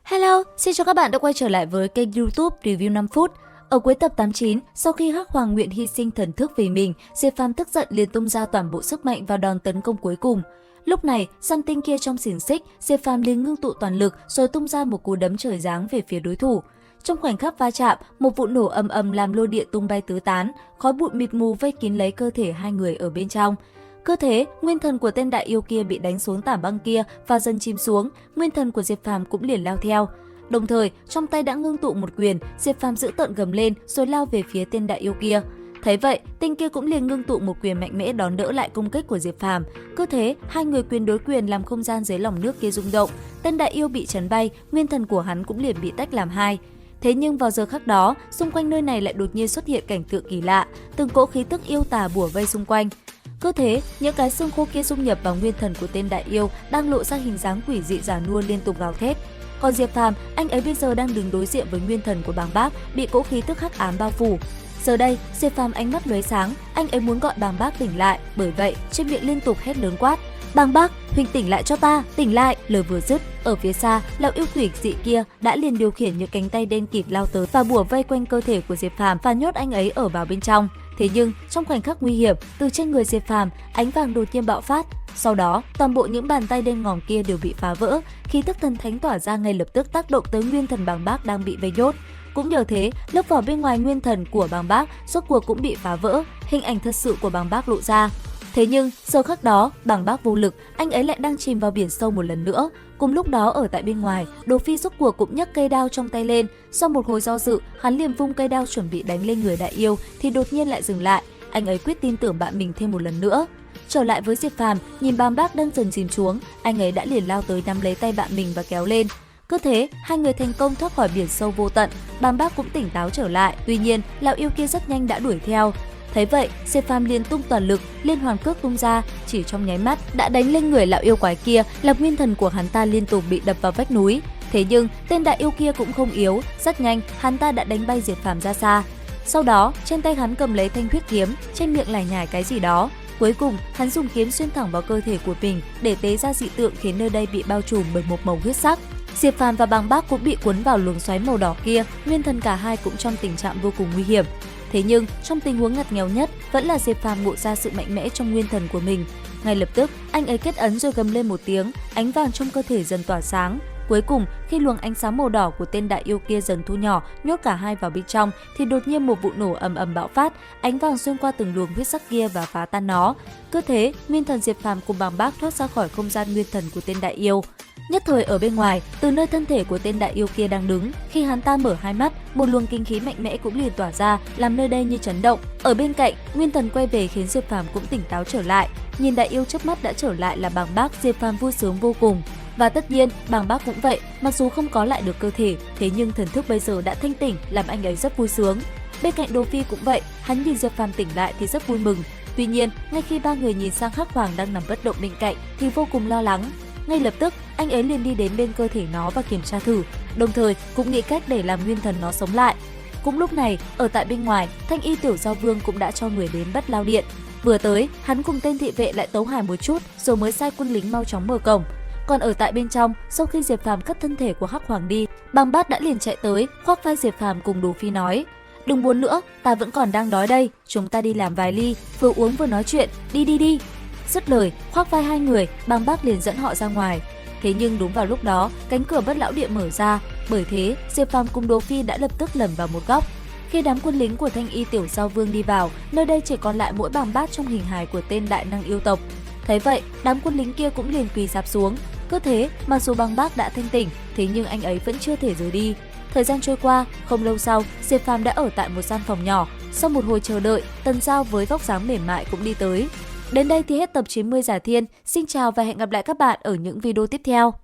Hello, xin chào các bạn đã quay trở lại với kênh YouTube Review 5 phút. Ở cuối tập 89, sau khi Hắc Hoàng nguyện hy sinh thần thức vì mình, Diệp Phàm tức giận liền tung ra toàn bộ sức mạnh vào đòn tấn công cuối cùng. Lúc này, săn tinh kia trong xiềng xích, Diệp Phàm liền ngưng tụ toàn lực rồi tung ra một cú đấm trời giáng về phía đối thủ. Trong khoảnh khắc va chạm, một vụ nổ ầm ầm làm lôi điện tung bay tứ tán, khói bụi mịt mù vây kín lấy cơ thể hai người ở bên trong. Cứ thế, nguyên thần của tên đại yêu kia bị đánh xuống tảng băng kia và dần chìm xuống, nguyên thần của Diệp Phàm cũng liền lao theo. Đồng thời, trong tay đã ngưng tụ một quyền, Diệp Phàm giữ tợn gầm lên rồi lao về phía tên đại yêu kia. Thấy vậy, tên kia cũng liền ngưng tụ một quyền mạnh mẽ đón đỡ lại công kích của Diệp Phàm. Cứ thế, hai người quyền đối quyền làm không gian dưới lòng nước kia rung động. Tên đại yêu bị chấn bay, nguyên thần của hắn cũng liền bị tách làm hai. Thế nhưng vào giờ khắc đó, xung quanh nơi này lại đột nhiên xuất hiện cảnh tượng kỳ lạ, từng cỗ khí tức yêu tà bủa vây xung quanh. Cứ thế, những cái xương khô kia dung nhập vào nguyên thần của tên đại yêu đang lộ ra hình dáng quỷ dị già nua liên tục gào thét. Còn Diệp Phàm, anh ấy bây giờ đang đứng đối diện với nguyên thần của Bàng Bác, bị cỗ khí tức hắc ám bao phủ. Giờ đây, Diệp Phàm ánh mắt lóe sáng, anh ấy muốn gọi Bàng Bác tỉnh lại, bởi vậy trên miệng liên tục hét lớn quát: "Bàng Bác, huynh tỉnh lại cho ta, tỉnh lại!" Lời vừa dứt, ở phía xa, lão yêu quỷ dị kia đã liền điều khiển những cánh tay đen kịt lao tới và bủa vây quanh cơ thể của Diệp Phàm và nhốt anh ấy ở vào bên trong. Thế nhưng, trong khoảnh khắc nguy hiểm, từ trên người Diệp Phàm, ánh vàng đột nhiên bạo phát. Sau đó, toàn bộ những bàn tay đen ngòm kia đều bị phá vỡ, khí tức thần thánh tỏa ra ngay lập tức tác động tới nguyên thần Bàng Bác đang bị vây nhốt. Cũng nhờ thế, lớp vỏ bên ngoài nguyên thần của Bàng Bác rốt cuộc cũng bị phá vỡ, hình ảnh thật sự của Bàng Bác lộ ra. Thế nhưng, giờ khắc đó, Bàng Bác vô lực, anh ấy lại đang chìm vào biển sâu một lần nữa. Cùng lúc đó ở tại bên ngoài, Đồ Phi rốt cuộc cũng nhấc cây đao trong tay lên. Sau một hồi do dự, hắn liền vung cây đao chuẩn bị đánh lên người đại yêu thì đột nhiên lại dừng lại. Anh ấy quyết tin tưởng bạn mình thêm một lần nữa. Trở lại với Diệp Phàm, nhìn Bàng Bác đang dần chìm xuống, anh ấy đã liền lao tới nắm lấy tay bạn mình và kéo lên. Cứ thế, hai người thành công thoát khỏi biển sâu vô tận. Bàng Bác cũng tỉnh táo trở lại. Tuy nhiên, lão yêu kia rất nhanh đã đuổi theo. Thấy vậy, Diệp Phàm liền tung toàn lực, liên hoàn cước tung ra, chỉ trong nháy mắt đã đánh lên người lão yêu quái kia, làm nguyên thần của hắn ta liên tục bị đập vào vách núi. Thế nhưng, tên đại yêu kia cũng không yếu, rất nhanh hắn ta đã đánh bay Diệp Phàm ra xa. Sau đó, trên tay hắn cầm lấy thanh huyết kiếm, trên miệng lải nhải cái gì đó. Cuối cùng, hắn dùng kiếm xuyên thẳng vào cơ thể của mình để tế ra dị tượng khiến nơi đây bị bao trùm bởi một màu huyết sắc. Diệp Phàm và Bàng Bác cũng bị cuốn vào luồng xoáy màu đỏ kia, nguyên thần cả hai cũng trong tình trạng vô cùng nguy hiểm. Thế nhưng, trong tình huống ngặt nghèo nhất, vẫn là Diệp Phàm ngộ ra sự mạnh mẽ trong nguyên thần của mình. Ngay lập tức, anh ấy kết ấn rồi gầm lên một tiếng, ánh vàng trong cơ thể dần tỏa sáng. Cuối cùng, khi luồng ánh sáng màu đỏ của tên đại yêu kia dần thu nhỏ, nhốt cả hai vào bên trong, thì đột nhiên một vụ nổ ầm ầm bạo phát, ánh vàng xuyên qua từng luồng huyết sắc kia và phá tan nó. Cứ thế, nguyên thần Diệp Phàm cùng Bàng Bác thoát ra khỏi không gian nguyên thần của tên đại yêu. Nhất thời ở bên ngoài, từ nơi thân thể của tên đại yêu kia đang đứng, khi hắn ta mở hai mắt, một luồng kinh khí mạnh mẽ cũng liền tỏa ra, làm nơi đây như chấn động. Ở bên cạnh, nguyên thần quay về khiến Diệp Phàm cũng tỉnh táo trở lại. Nhìn đại yêu chớp mắt đã trở lại là Bàng Bác, Diệp Phàm vui sướng vô cùng. Và tất nhiên, Bàng Bác cũng vậy, mặc dù không có lại được cơ thể, thế nhưng thần thức bây giờ đã thanh tỉnh, làm anh ấy rất vui sướng. Bên cạnh Đồ Phi cũng vậy, hắn nhìn Diệp Phàm tỉnh lại thì rất vui mừng. Tuy nhiên, ngay khi ba người nhìn sang Hắc Hoàng đang nằm bất động bên cạnh thì vô cùng lo lắng. Ngay lập tức, anh ấy liền đi đến bên cơ thể nó và kiểm tra thử, đồng thời cũng nghĩ cách để làm nguyên thần nó sống lại. Cũng lúc này, ở tại bên ngoài, Thanh Y Tiểu Giao Vương cũng đã cho người đến Bất Lao Điện. Vừa tới, hắn cùng tên thị vệ lại tấu hài một chút rồi mới sai quân lính mau chóng mở cổng. Còn ở tại bên trong, sau khi Diệp Phàm cất thân thể của Hắc Hoàng đi, Bàng Bác đã liền chạy tới, khoác vai Diệp Phàm cùng Đồ Phi nói: "Đừng buồn nữa, ta vẫn còn đang đói đây, chúng ta đi làm vài ly, vừa uống vừa nói chuyện, đi." Dứt lời, khoác vai hai người, Bàng Bác liền dẫn họ ra ngoài. Thế nhưng đúng vào lúc đó, cánh cửa Bất Lão Điện mở ra, bởi thế Diệp Phàm cùng Đồ Phi đã lập tức lẩn vào một góc. Khi đám quân lính của Thanh Y Tiểu Giao Vương đi vào, nơi đây chỉ còn lại mỗi Bàng Bác trong hình hài của tên đại năng yêu tộc. Thấy vậy, đám quân lính kia cũng liền quỳ rạp xuống. Cứ thế, mặc dù Bàng Bác đã thanh tỉnh, thế nhưng anh ấy vẫn chưa thể rời đi. Thời gian trôi qua, không lâu sau, Diệp Phàm đã ở tại một gian phòng nhỏ. Sau một hồi chờ đợi, Tần Giao với vóc dáng mềm mại cũng đi tới. Đến đây thì hết tập 90 Giả Thiên. Xin chào và hẹn gặp lại các bạn ở những video tiếp theo.